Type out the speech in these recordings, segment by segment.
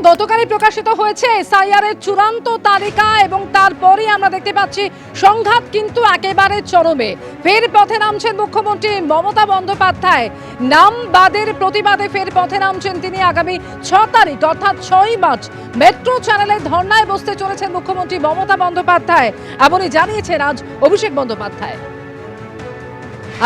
গতকালই প্রকাশিত হয়েছে এসআইআর এর চূড়ান্ত তালিকা এবং তারপরে আমরা দেখতে পাচ্ছি সংঘাত কিন্তু একেবারে চরমে। ফের পথে নামছেন মুখ্যমন্ত্রী মমতা বন্দ্যোপাধ্যায়। নাম বাদের প্রতিবাদে ফের পথে নামছেন তিনি। আগামী 6 তারিখ অর্থাৎ 6ই মার্চ মেট্রো চ্যানেলে ধর্নায় বসতে চলেছেন মুখ্যমন্ত্রী মমতা বন্দ্যোপাধ্যায়, এমনই জানিয়েছেন আজ অভিষেক বন্দ্যোপাধ্যায়।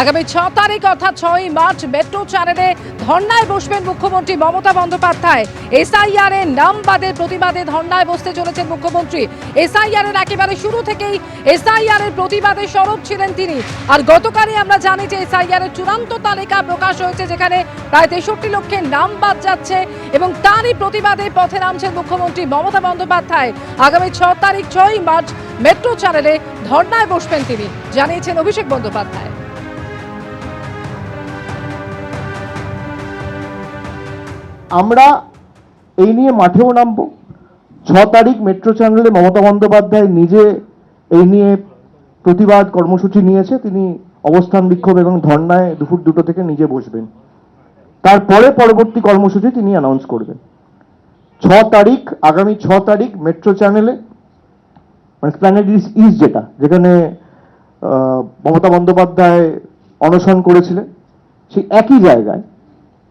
আগামী 6 তারিখ অর্থাৎ 6ই মার্চ মেট্রো চ্যানেলে ধর্নায় বসবেন মুখ্যমন্ত্রী মমতা বন্দ্যোপাধ্যায়। এসআইআর এর নাম বাদের প্রতিবাদে ধর্নায় বসতে চলেছেন মুখ্যমন্ত্রী। এসআইআর এর একেবারে শুরু থেকেই এসআইআর এর প্রতিবাদে সরব ছিলেন তিনি। আর গতকালই আমরা জানি যে এসআইআর এর চূড়ান্ত তালিকা প্রকাশ হয়েছে, যেখানে প্রায় 63 লক্ষের নাম বাদ যাচ্ছে এবং তারই প্রতিবাদে পথে নামছেন মুখ্যমন্ত্রী মমতা বন্দ্যোপাধ্যায়। আগামী 6 তারিখ 6ই মার্চ মেট্রো চ্যানেলে ধর্নায় বসবেন তিনি, জানিয়েছেন অভিষেক বন্দ্যোপাধ্যায়। আমরা এই নিয়ে মাঠেও নামবো। 6 তারিখ মেট্রো চ্যানেলে মমতা বন্দ্যোপাধ্যায় নিজে এই নিয়ে প্রতিবাদ কর্মসূচি নিয়েছে। তিনি অবস্থান বিক্ষোভ এবং ধর্নায় দুপুর 2টো থেকে নিজে বসবেন। তারপরে পরবর্তী কর্মসূচি তিনি অ্যানাউন্স করবেন। 6 তারিখ, আগামী 6 তারিখ মেট্রো চ্যানেলে, মানে প্ল্যানেট ইস্ট যেখানে মমতা বন্দ্যোপাধ্যায় অনশন করেছিলেন, সেই একই জায়গায়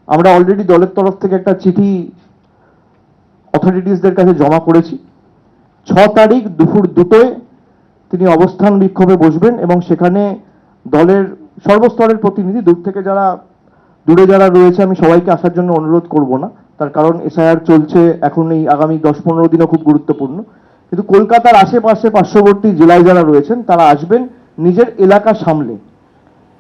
আমরা অলরেডি দলের তরফ থেকে একটা চিঠি অথরিটিসদের কাছে জমা করেছি। 6 তারিখ দুপুর 2টোয় তিনি অবস্থান বিক্ষোভে বসবেন এবং সেখানে দলের সর্বস্তরের প্রতিনিধি, দূরে যারা রয়েছে আমি সবাইকে আসার জন্য অনুরোধ করব না, তার কারণ এসআইআর চলছে এখন, এই আগামী 10-15 দিনও খুব গুরুত্বপূর্ণ। কিন্তু কলকাতার আশেপাশে পার্শ্ববর্তী জেলায় যারা রয়েছেন তারা আসবেন নিজের এলাকা সামলে,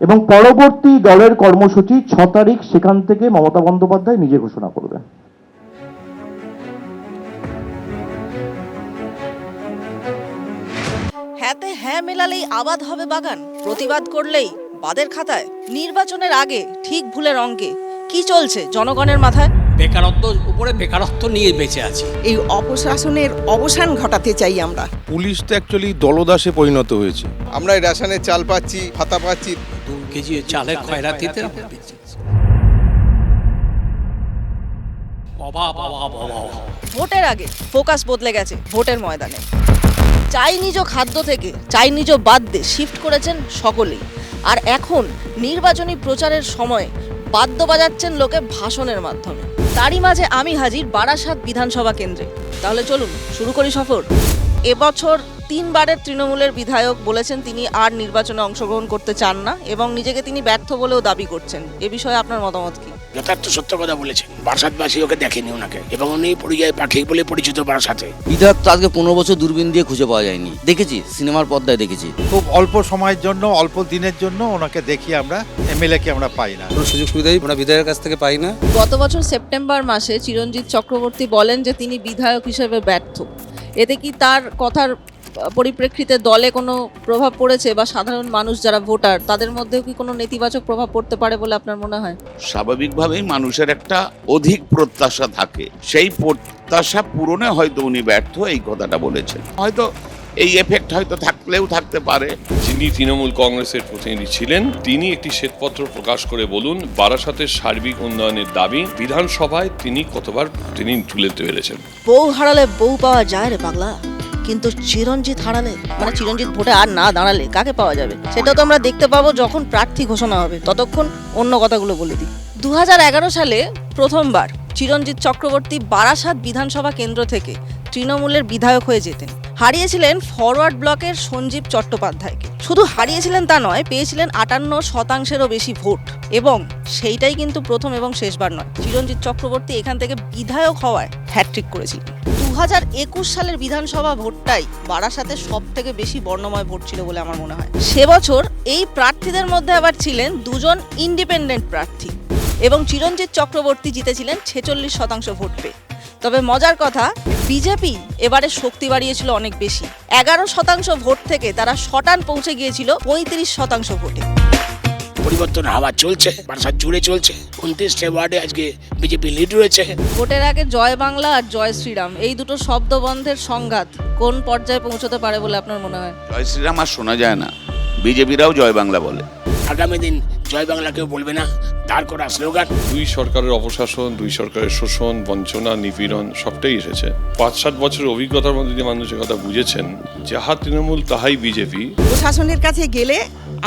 এবং পরবর্তী দলের কর্মসূচি 6 তারিখ সেখান থেকে মমতা বন্দ্যোপাধ্যায় নিজে ঘোষণা করবেন। হ্যাঁতে হ্যাঁ মেলালেই আবাদ হবে বাগান, প্রতিবাদ করলেই বাদের খাতায়। নির্বাচনের আগে ঠিক ভুলের অঙ্কে কি চলছে জনগণের মাথায়? বেকারত্ব উপরে বেকারত্ব নিয়ে বেঁচে আছি। এই অপশাসনের অবসান ঘটাতে চাই আমরা। পুলিশ তো অ্যাকচুয়ালি দলদাসে পরিণত হয়েছে। আমরা এই রেশনের চাল পাচ্ছি, ভাতা পাচ্ছি, 2 কেজি চালের খয়রাতিতে ভোটের আগে ফোকাস বদলে গেছে ভোটের ময়দানে। চাই নিজ খাদ্য থেকে চাই নিজ বাদ্যে শিফট করেছেন সকলেই। আর এখন নির্বাচনী প্রচারের সময় বাদ্য বাজাচ্ছেন লোকে ভাষণের মাধ্যমে। তারই মাঝে আমি হাজির বারাসাত বিধানসভা কেন্দ্রে। তাহলে চলুন শুরু করি সফর। এবছর 3 বারের তৃণমূলের বিধায়ক বলেছেন তিনি আর নির্বাচনে অংশগ্রহণ করতে চান না এবং নিজেকে তিনি ব্যর্থ বলেও দাবি করছেন। এ বিষয়ে আপনার মতামত কি? যথার্থ সত্য কথা বলেছেন। বারাসাতবাসী ওকে দেখেনি ওনাকে, এবং উনি পরিযায়ী পাখি বলে পরিচিত বারাসাতে। বিধায়ক তো আজকে 15 বছর দূরবীন দিয়ে খুঁজে পাওয়া যায়নি। দেখেছি সিনেমার পর্দায় দেখেছি। খুব অল্প সময়ের জন্য, অল্প দিনের জন্য ওনাকে দেখি আমরা, এমএলএ কে আমরা পাই না। কোনো সুযোগ সুবিধাই আমরা বিধায়কের কাছ থেকে পাই না। গত বছর সেপ্টেম্বর মাসে চিরঞ্জিত চক্রবর্তী বলেন যে তিনি বিধায়ক হিসেবে ব্যর্থ। এতে কি তার কথার পরিপ্রেক্ষিতে দলে কোনো প্রভাব পড়েছে, বা সাধারণ মানুষ যারা ভোটার তাদের মধ্যেও কি কোনো নেতিবাচক প্রভাব পড়তে পারে বলে আপনার মনে হয়? স্বাভাবিকভাবেই মানুষের একটা অধিক প্রত্যাশা থাকে, সেই প্রত্যাশা পূরণে হয়তো উনি ব্যর্থ, এই কথাটা বলেছেন। হয়তো এই এফেক্ট হয়তো থাকলেও থাকতে পারে। যিনি তৃণমূল কংগ্রেসের প্রতিনিধি ছিলেন তিনি একটি শ্বেতপত্র প্রকাশ করে বলুন বারাসাতের সার্বিক উন্নয়নের দাবি বিধানসভায় তিনি কতবার তিনি তুলে ধরেছেন। বউ হারালে বউ পাওয়া যায় রে পাগলা, কিন্তু চিরঞ্জিত হারালে, মানে চিরঞ্জিত ভোটে আর না দাঁড়ালে কাকে পাওয়া যাবে সেটা তো আমরা দেখতে পাবো যখন প্রার্থী ঘোষণা হবে। ততক্ষণ অন্য কথাগুলো বলে দিই। 2011 সালে প্রথমবার চিরঞ্জিত চক্রবর্তী বারাসাত বিধানসভা কেন্দ্র থেকে তৃণমূলের বিধায়ক হয়ে যেতেন। হারিয়েছিলেন ফরওয়ার্ড ব্লকের সঞ্জীব চট্টোপাধ্যায়কে। শুধু হারিয়েছিলেন তা নয়, পেয়েছিলেন 58%-এরও বেশি ভোট। এবং সেইটাই কিন্তু প্রথম এবং শেষবার নয়, চিরঞ্জিত চক্রবর্তী এখান থেকে বিধায়ক হওয়ায় হ্যাট্রিক করেছিলেন। 2021 সালের বিধানসভা ভোটটাই বারাসাতে সব থেকে বেশি বর্ণময় ভোট ছিল বলে আমার মনে হয়। সে বছর এই প্রার্থীদের মধ্যে আবার ছিলেন 2জন ইন্ডিপেন্ডেন্ট প্রার্থী, এবং চিরঞ্জিত চক্রবর্তী জিতেছিলেন 46% ভোট পেয়ে। তবে মজার কথা, বিজেপি এবারে শক্তি বাড়িয়েছিল অনেক বেশি। 11% ভোট থেকে তারা শটান পৌঁছে গিয়েছিল 35% ভোটে। পরিবর্তন হাওয়া চলছে, বারাসাত জুড়ে চলছে। 29টে ওয়ার্ডে আজকে বিজেপি লিড রয়েছে। ভোটের আগে জয় বাংলা আর জয় শ্রীরাম, এই দুটো শব্দবন্ধের সংঘাত কোন পর্যায়ে পৌঁছতে পারে বলে আপনার মনে হয়? জয় শ্রীরাম আর শোনা যায় না, বিজেপিরাও জয় বাংলা বলে। আগামী দিন জয় বাংলা কেউ বলবে না, দাঁড় করা স্লোগান। দুই সরকারের অপশাসন, দুই সরকারের শোষণ, বঞ্চনা, নিপীড়ন সবটাই এসেছে। 5-7 বছরের অভিজ্ঞতার মধ্যে যে মানুষের কথা বুঝেছেন, যাহা তৃণমূল তাহাই বিজেপি। প্রশাসনের কাছে গেলে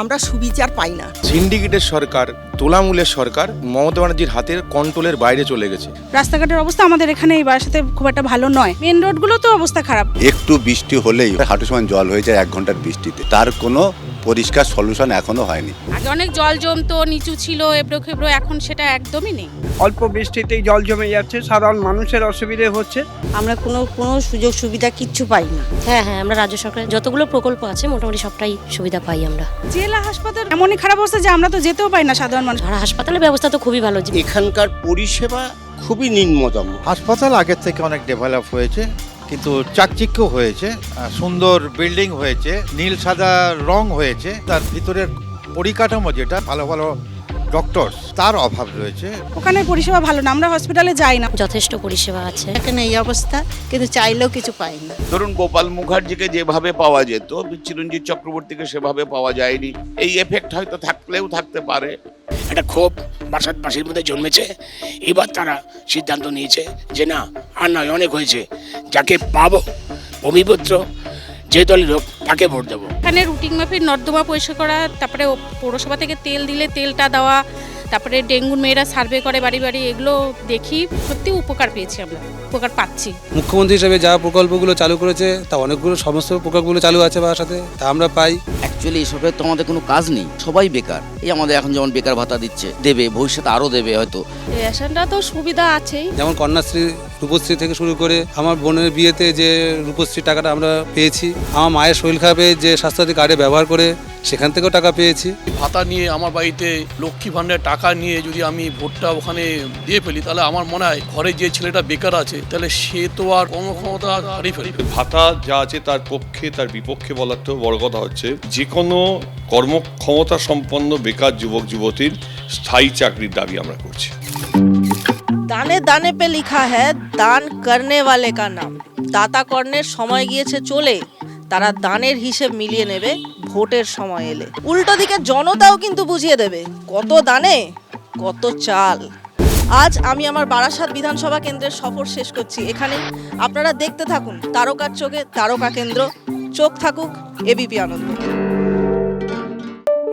আমরা সুবিচার পাই না। সিন্ডিকেটের সরকার, তোলামূলের সরকার মমতা ব্যানার্জির হাতের কন্ট্রোলের বাইরে চলে গেছে। রাস্তাঘাটের অবস্থা আমাদের এখানে এই বাসাতে খুব একটা ভালো নয়। মেন রোডগুলো তো অবস্থা খারাপ। একটু বৃষ্টি হলেই হাঁটু সমান জল হয়ে যায় 1 ঘন্টার বৃষ্টিতে। তার কোনো পরিষ্কার সলিউশন এখনো হয়নি। আগে অনেক জল জমতো, নিচু ছিল, এবড়ো খেবড়ো, এখন সেটা একদমই নেই। অল্প বৃষ্টিতেই জল জমে যাচ্ছে, সাধারণ মানুষের অসুবিধে হচ্ছে। আমরা কোনো সুযোগ সুবিধা কিচ্ছু পাই না। হ্যাঁ, আমরা রাজ্য সরকারের যতগুলো প্রকল্প আছে মোটামুটি সবটাই সুবিধা পাই আমরা। জেলা হাসপাতাল এমনই খারাপ অবস্থা যে আমরা তো যেতেও পাই না সাধারণ মানুষ। আর হাসপাতালের ব্যবস্থা তো খুবই ভালো। এখানকার পরিষেবা খুবই নিম্নতম। হাসপাতাল আগের থেকে অনেক ডেভেলপ হয়েছে, কিন্তু চাকচিক্য হয়েছে, সুন্দর বিল্ডিং হয়েছে, নীল সাদা রং হয়েছে, তার ভিতরের পরিকাঠামো যেটা ভালো ভালো ডক্টর তার অভাব রয়েছে। ওখানে পরিষেবা ভালো না, আমরা হসপিটালে যাই না। যথেষ্ট পরিষেবা আছে। এখানে এই অবস্থা, কিন্তু চাইলেও কিছু পাই না। ধরুন গোপাল মুখার্জিকে যেভাবে পাওয়া যেত, চিরঞ্জিত চক্রবর্তীকে সেভাবে পাওয়া যায়নি। এই এফেক্ট হয়তো থাকলেও থাকতে পারে। একটা ক্ষোভ বাসাতবাসীর মধ্যে জন্মেছে। এবার তারা সিদ্ধান্ত নিয়েছে যে না, আর নয়, অনেক হয়েছে। যাকে পাবো ভূমিপুত্র, যে দলের হোক, তাকে ভোট দেবো। এখানে রুটিন মাফিক নর্দমা পরিষ্কার করা, তারপরে পৌরসভা থেকে তেল দিলে তেলটা দেওয়া, তারপরে ডেঙ্গুর মেয়েরা সার্ভে করে বাড়ি বাড়ি, এগুলো দেখি সত্যি উপকার পেয়েছি, আমরা উপকার পাচ্ছি। মুখ্যমন্ত্রী হিসেবে যা প্রকল্পগুলো চালু করেছে তা অনেকগুলো সমস্ত প্রকল্পগুলো চালু আছে বাসাতে, তা আমরা পাই। অ্যাকচুয়ালি এই সরকারের তো আমাদের কোনো কাজ নেই, সবাই বেকার। এই আমাদের এখন যেমন বেকার ভাতা দিচ্ছে, দেবে ভবিষ্যতে আরও দেবে হয়তো। রেশনটা তো সুবিধা আছেই, যেমন কন্যাশ্রী, রূপশ্রী থেকে শুরু করে আমার বোনের বিয়েতে যে রূপশ্রী টাকাটা আমরা পেয়েছি, আমার মায়ের শরীর খারাপে যে স্বাস্থ্যসাথী কার্ডে ব্যবহার করে সেখান থেকেও টাকা পেয়েছি। ভাতা নিয়ে আমার বাড়িতে লক্ষ্মী ভাণ্ডার টাকা নিয়ে যদি আমি ভোটটা ওখানে দিয়ে ফেলি, তাহলে আমার মনে হয় ঘরে যে ছেলেটা বেকার আছে, তাহলে সে তো আর কর্মক্ষমতা হারিয়ে ফেলবে। ভাতা যা আছে তার পক্ষে তার বিপক্ষে বলার তো বড় কথা হচ্ছে, যে কোনো কর্মক্ষমতা সম্পন্ন বেকার যুবক যুবতীর স্থায়ী চাকরির দাবি আমরা করছি। দানে দানে পে লিখা হ্যায় দান করনে ওয়ালে কা নাম। দাতা কর্ণের সময় গিয়েছে চলে, তারা দানের হিসেব মিলিয়ে নেবে ভোটের সময় এলে। উল্টো দিকে জনতাও কিন্তু বুঝিয়ে দেবে কত দানে কত চাল। আজ আমি আমার বারাসাত বিধানসভা কেন্দ্রের সফর শেষ করছি এখানে। আপনারা দেখতে থাকুন তারকার চোখে তারকা কেন্দ্র। চোখ থাকুক এবিপি আনন্দ।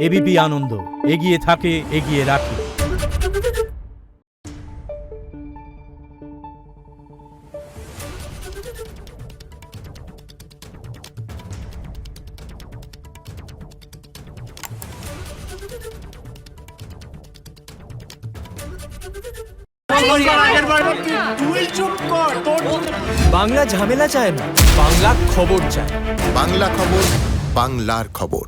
এবিপি আনন্দ, এগিয়ে থাকে, এগিয়ে রাখে। বাংলা ঝামেলা চায় না, বাংলা খবর চায়। বাংলা খবর, বাংলার খবর।